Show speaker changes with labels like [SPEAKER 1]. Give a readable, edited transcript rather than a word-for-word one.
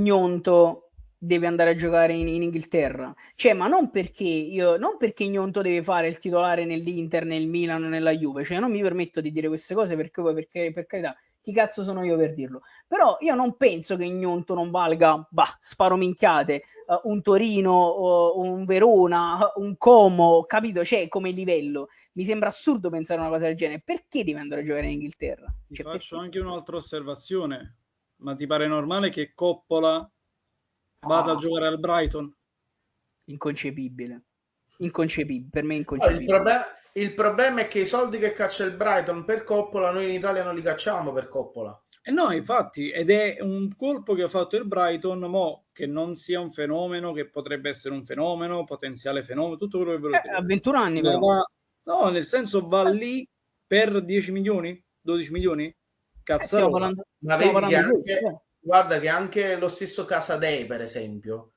[SPEAKER 1] Gnonto deve andare a giocare in Inghilterra. Cioè, ma non perché Gnonto deve fare il titolare nell'Inter, nel Milan, nella Juve. Cioè, non mi permetto di dire queste cose perché per carità, chi cazzo sono io per dirlo? Però io non penso che Gnonto non valga, sparo minchiate, un Torino, un Verona, un Como, capito? Cioè, come livello. Mi sembra assurdo pensare una cosa del genere. Perché deve andare a giocare in Inghilterra?
[SPEAKER 2] Ti
[SPEAKER 1] Cioè,
[SPEAKER 2] faccio
[SPEAKER 1] perché?
[SPEAKER 2] anche un'altra osservazione. Ma ti pare normale che Coppola vada a
[SPEAKER 1] Ah,
[SPEAKER 2] giocare al Brighton?
[SPEAKER 1] inconcepibile. Inconcepibile, per me
[SPEAKER 3] No,
[SPEAKER 1] inconcepibile.
[SPEAKER 3] il problema è che i soldi che caccia il Brighton per Coppola, noi in Italia non li cacciamo per Coppola.
[SPEAKER 2] E no, infatti, ed è un colpo che ha fatto il Brighton, mo che non sia un fenomeno, che potrebbe essere un fenomeno, potenziale fenomeno, tutto quello che volete
[SPEAKER 1] A
[SPEAKER 2] voi.
[SPEAKER 1] 21 anni
[SPEAKER 2] Ma
[SPEAKER 1] però.
[SPEAKER 2] va, no, nel senso va lì per 10 milioni, 12 milioni,
[SPEAKER 1] Stiamo
[SPEAKER 2] cazzarola.
[SPEAKER 1] parlando,
[SPEAKER 3] Ma
[SPEAKER 1] stiamo
[SPEAKER 3] vedi che
[SPEAKER 1] parlando di questo.
[SPEAKER 3] anche, guarda che anche lo stesso Casadei, per esempio,